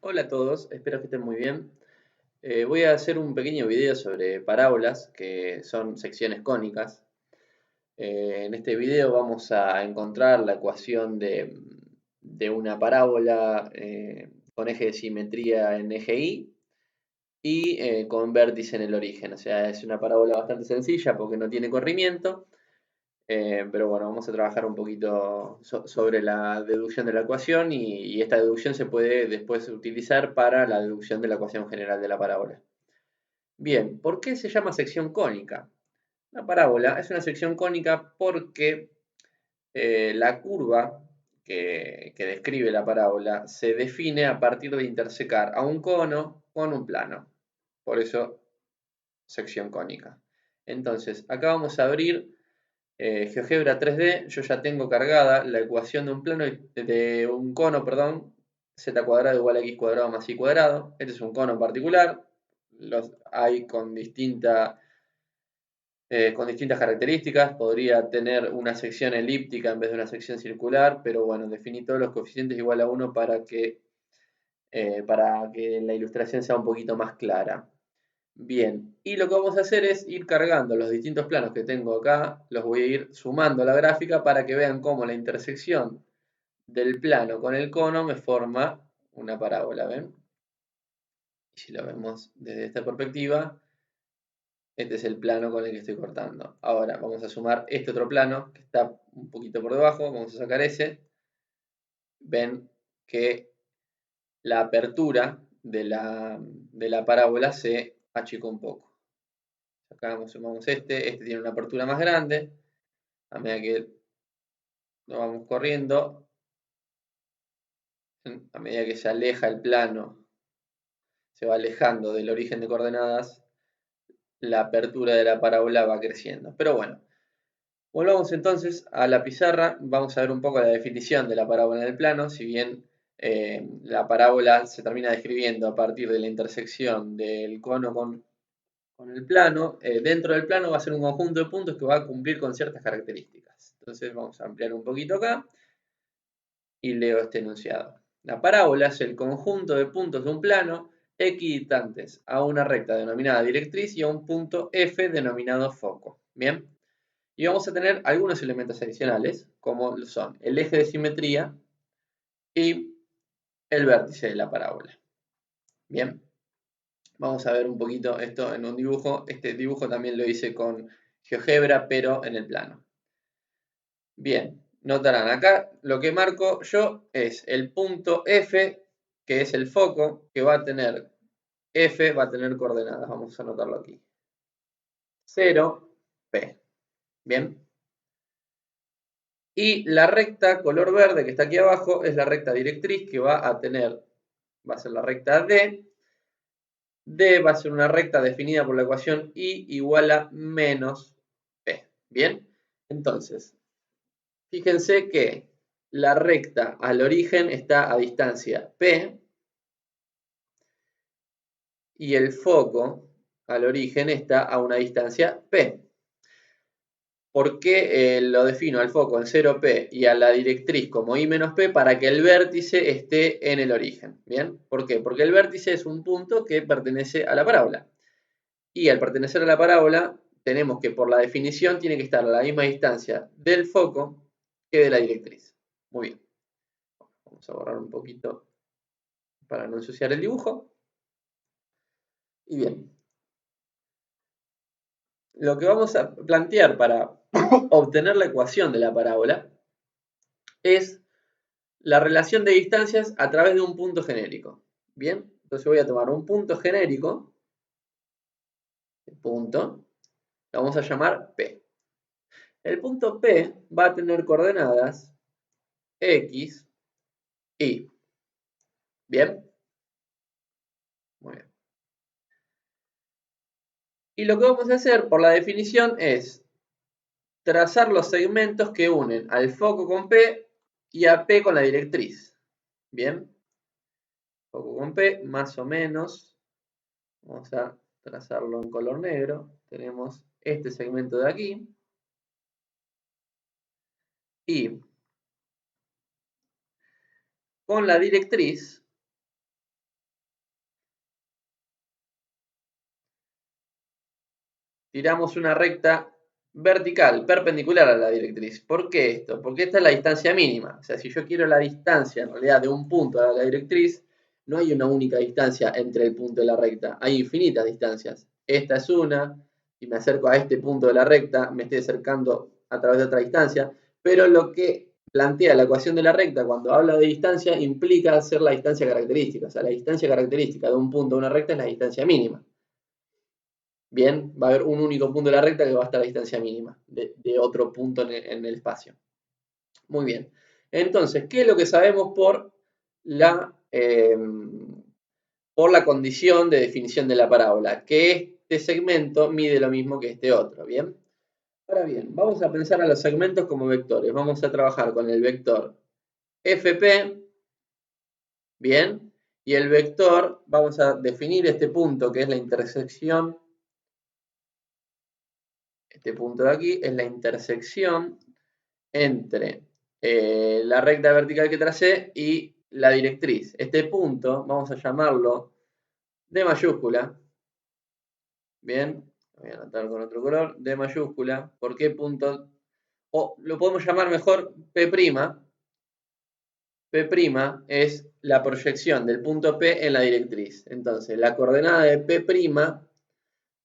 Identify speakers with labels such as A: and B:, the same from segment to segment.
A: Hola a todos, espero que estén muy bien. Voy a hacer un pequeño video sobre parábolas, que son secciones cónicas. En este video vamos a encontrar la ecuación de una parábola con eje de simetría en eje y con vértice en el origen. O sea, es una parábola bastante sencilla porque no tiene corrimiento. Pero bueno, vamos a trabajar un poquito sobre la deducción de la ecuación y esta deducción se puede después utilizar para la deducción de la ecuación general de la parábola. Bien, ¿por qué se llama sección cónica? La parábola es una sección cónica porque la curva que describe la parábola se define a partir de intersecar a un cono con un plano. Por eso, sección cónica. Entonces, acá vamos a abrir GeoGebra 3D. Yo ya tengo cargada la ecuación de un cono, perdón, z cuadrado igual a x cuadrado más y cuadrado. Este es un cono en particular. Los hay con distintas características. Podría tener una sección elíptica en vez de una sección circular, pero bueno, definí todos los coeficientes igual a 1 para que la ilustración sea un poquito más clara. Bien, y lo que vamos a hacer es ir cargando los distintos planos que tengo acá, los voy a ir sumando a la gráfica para que vean cómo la intersección del plano con el cono me forma una parábola, ¿ven? Y si lo vemos desde esta perspectiva, este es el plano con el que estoy cortando. Ahora vamos a sumar este otro plano que está un poquito por debajo, vamos a sacar ese. Ven que la apertura de la parábola se achicó un poco. Acá sumamos este tiene una apertura más grande. A medida que lo vamos corriendo, a medida que se aleja el plano, se va alejando del origen de coordenadas, la apertura de la parábola va creciendo. Pero bueno, volvamos entonces a la pizarra. Vamos a ver un poco la definición de la parábola en el plano. Si bien la parábola se termina describiendo a partir de la intersección del cono con el plano, dentro del plano va a ser un conjunto de puntos que va a cumplir con ciertas características. Entonces vamos a ampliar un poquito acá y leo este enunciado. La parábola es el conjunto de puntos de un plano equidistantes a una recta denominada directriz y a un punto F denominado foco. Bien, y vamos a tener algunos elementos adicionales, como son el eje de simetría y el vértice de la parábola. Bien, vamos a ver un poquito esto en un dibujo. Este dibujo también lo hice con GeoGebra, pero en el plano. Bien, notarán acá lo que marco yo es el punto F, que es el foco, que va a tener F, va a tener coordenadas. Vamos a anotarlo aquí. 0, P. Bien. Y la recta color verde que está aquí abajo es la recta directriz que va a ser la recta D. D va a ser una recta definida por la ecuación I igual a menos P. Bien. Entonces, fíjense que la recta al origen está a distancia P y el foco al origen está a una distancia P. ¿Por qué lo defino al foco en 0P y a la directriz como I menos P? Para que el vértice esté en el origen. ¿Bien? ¿Por qué? Porque el vértice es un punto que pertenece a la parábola. Y al pertenecer a la parábola, tenemos que por la definición tiene que estar a la misma distancia del foco que de la directriz. Muy bien. Vamos a borrar un poquito para no ensuciar el dibujo. Y bien, lo que vamos a plantear para obtener la ecuación de la parábola es la relación de distancias a través de un punto genérico. Bien, entonces voy a tomar un punto genérico, punto, lo vamos a llamar P. El punto P va a tener coordenadas X, Y. Bien, muy bien. Y lo que vamos a hacer por la definición es trazar los segmentos que unen al foco con P y a P con la directriz. Bien, foco con P, más o menos. Vamos a trazarlo en color negro. Tenemos este segmento de aquí. Y con la directriz tiramos una recta vertical, perpendicular a la directriz. ¿Por qué esto? Porque esta es la distancia mínima. O sea, si yo quiero la distancia en realidad de un punto a la directriz, no hay una única distancia entre el punto y la recta. Hay infinitas distancias. Esta es una. Si me acerco a este punto de la recta, me estoy acercando a través de otra distancia. Pero lo que plantea la ecuación de la recta cuando habla de distancia implica hacer la distancia característica. O sea, la distancia característica de un punto a una recta es la distancia mínima. Bien, va a haber un único punto de la recta que va a estar a distancia mínima de otro punto en el espacio. Muy bien. Entonces, ¿qué es lo que sabemos por la condición de definición de la parábola? Que este segmento mide lo mismo que este otro, ¿bien? Ahora bien, vamos a pensar a los segmentos como vectores. Vamos a trabajar con el vector FP, ¿bien? Y el vector, vamos a definir este punto que es la intersección. Este punto de aquí es la intersección entre la recta vertical que tracé y la directriz. Este punto, vamos a llamarlo D mayúscula. Bien, voy a anotar con otro color, D mayúscula. ¿Por qué punto? O lo podemos llamar mejor P'. P' es la proyección del punto P en la directriz. Entonces, la coordenada de P',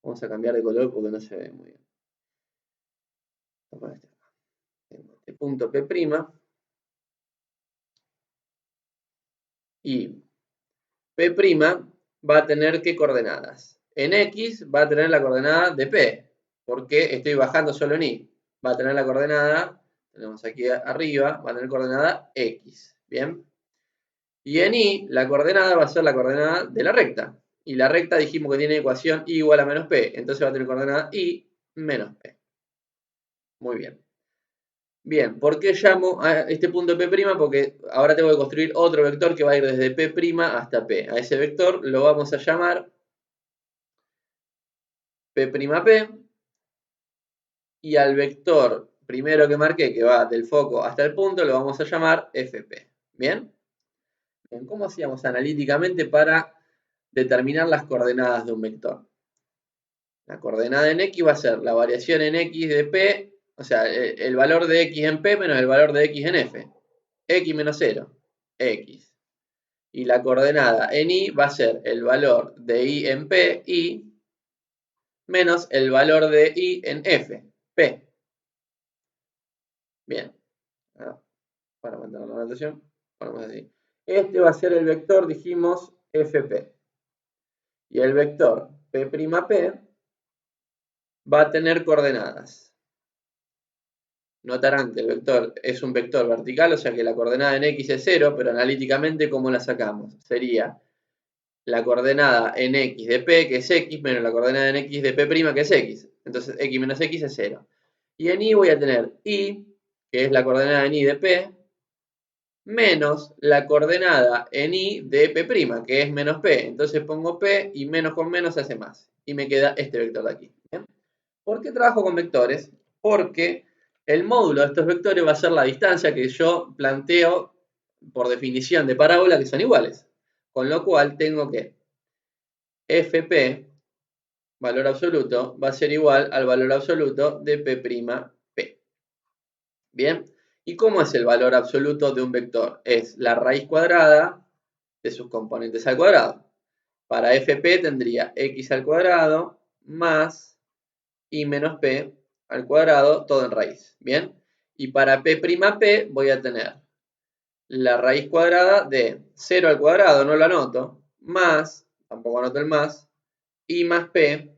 A: vamos a cambiar de color porque no se ve muy bien. Este punto P' y P' va a tener ¿qué coordenadas? En X va a tener la coordenada de P, porque estoy bajando solo en Y. Va a tener la coordenada, tenemos aquí arriba, va a tener coordenada X, ¿bien? Y en Y la coordenada va a ser la coordenada de la recta. Y la recta dijimos que tiene ecuación Y igual a menos P, entonces va a tener coordenada Y menos P. Muy bien. Bien, ¿por qué llamo a este punto P'? Porque ahora tengo que construir otro vector que va a ir desde P' hasta P. A ese vector lo vamos a llamar P', y al vector primero que marqué, que va del foco hasta el punto, lo vamos a llamar FP. ¿Bien? Bien, ¿cómo hacíamos analíticamente para determinar las coordenadas de un vector? La coordenada en X va a ser la variación en X de P, o sea, el valor de X en P menos el valor de X en F. X menos 0, X. Y la coordenada en Y va a ser el valor de Y en P, Y, menos el valor de Y en F, P. Bien. Para mantener la notación, ponemos así. Este va a ser el vector, dijimos, FP. Y el vector P', va a tener coordenadas. Notarán que el vector es un vector vertical, o sea que la coordenada en X es 0, pero analíticamente, ¿cómo la sacamos? Sería la coordenada en X de P, que es X, menos la coordenada en X de P', que es X. Entonces, X menos X es 0. Y en Y voy a tener Y, que es la coordenada en Y de P, menos la coordenada en Y de P', que es menos P. Entonces pongo P y menos con menos hace más. Y me queda este vector de aquí. ¿Bien? ¿Por qué trabajo con vectores? Porque el módulo de estos vectores va a ser la distancia que yo planteo por definición de parábola que son iguales. Con lo cual tengo que FP, valor absoluto, va a ser igual al valor absoluto de P'. ¿Bien? ¿Y cómo es el valor absoluto de un vector? Es la raíz cuadrada de sus componentes al cuadrado. Para FP tendría x al cuadrado más y menos p al cuadrado, todo en raíz. ¿Bien? Y para P' voy a tener la raíz cuadrada de 0 al cuadrado, no lo anoto, más, tampoco anoto el más, y más p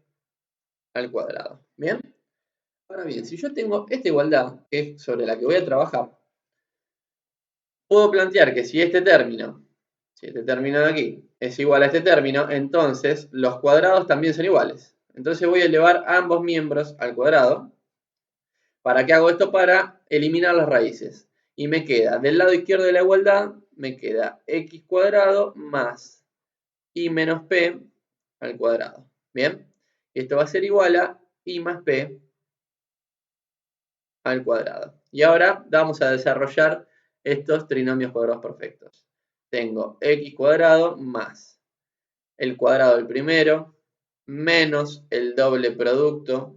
A: al cuadrado. ¿Bien? Ahora bien, si yo tengo esta igualdad, que es sobre la que voy a trabajar, puedo plantear que si este término de aquí es igual a este término, entonces los cuadrados también son iguales. Entonces voy a elevar ambos miembros al cuadrado. ¿Para qué hago esto? Para eliminar las raíces. Y me queda, del lado izquierdo de la igualdad, me queda x cuadrado más y menos p al cuadrado. ¿Bien? Esto va a ser igual a y más p al cuadrado. Y ahora vamos a desarrollar estos trinomios cuadrados perfectos. Tengo x cuadrado más el cuadrado del primero menos el doble producto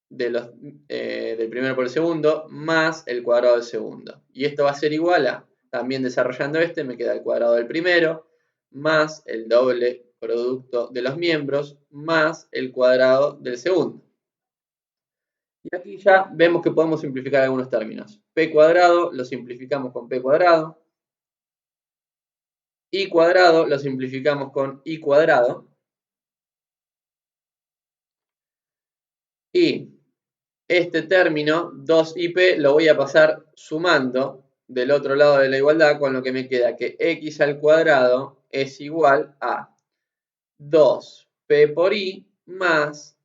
A: del primero por el segundo más el cuadrado del segundo. Y esto va a ser igual a, también desarrollando me queda el cuadrado del primero más el doble producto de los miembros más el cuadrado del segundo. Y aquí ya vemos que podemos simplificar algunos términos. P cuadrado lo simplificamos con P cuadrado. I cuadrado lo simplificamos con I cuadrado. Y este término, 2ip, lo voy a pasar sumando del otro lado de la igualdad, con lo que me queda que x al cuadrado es igual a 2p por i más,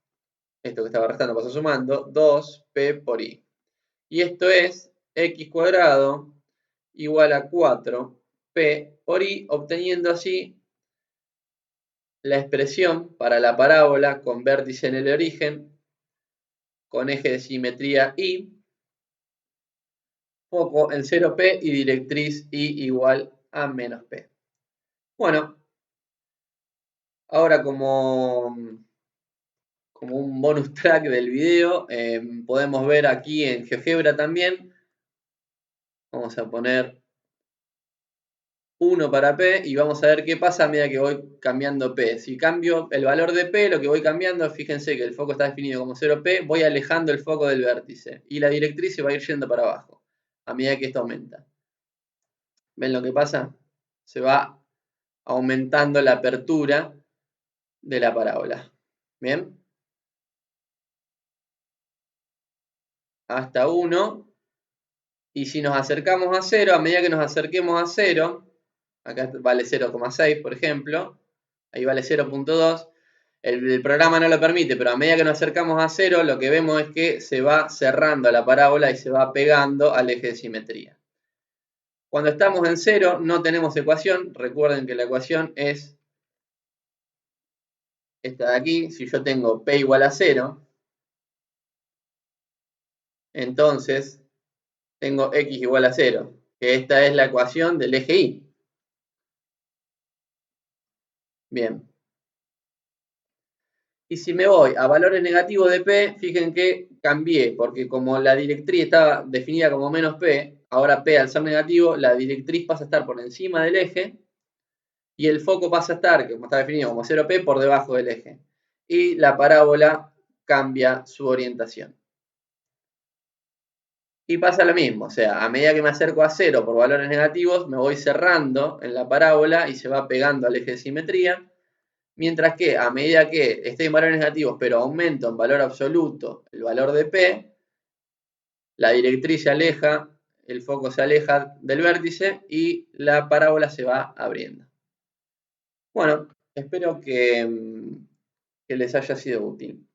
A: esto que estaba restando paso sumando, 2p por i. Y esto es x cuadrado igual a 4p por i, obteniendo así la expresión para la parábola con vértice en el origen, con eje de simetría y foco en 0p y directriz y igual a menos p. Bueno, ahora como un bonus track del video, podemos ver aquí en GeoGebra también, vamos a poner 1 para p y vamos a ver qué pasa a medida que voy cambiando p. Si cambio el valor de p, lo que voy cambiando, fíjense que el foco está definido como 0p, voy alejando el foco del vértice y la directriz se va a ir yendo para abajo a medida que esto aumenta. ¿Ven lo que pasa? Se va aumentando la apertura de la parábola. ¿Bien? Hasta 1. Y si nos acercamos a 0, a medida que nos acerquemos a 0, acá vale 0,6 por ejemplo, ahí vale 0,2, el programa no lo permite, pero a medida que nos acercamos a 0, lo que vemos es que se va cerrando la parábola y se va pegando al eje de simetría. Cuando estamos en 0 no tenemos ecuación, recuerden que la ecuación es esta de aquí. Si yo tengo p igual a 0, entonces tengo x igual a 0, que esta es la ecuación del eje y. Bien. Y si me voy a valores negativos de p, fíjense que cambié, porque como la directriz estaba definida como menos p, ahora p al ser negativo, la directriz pasa a estar por encima del eje y el foco pasa a estar, como está definido como 0p, por debajo del eje. Y la parábola cambia su orientación. Y pasa lo mismo, o sea, a medida que me acerco a 0 por valores negativos, me voy cerrando en la parábola y se va pegando al eje de simetría. Mientras que a medida que esté en valores negativos, pero aumento en valor absoluto el valor de P, la directriz se aleja, el foco se aleja del vértice y la parábola se va abriendo. Bueno, espero que les haya sido útil.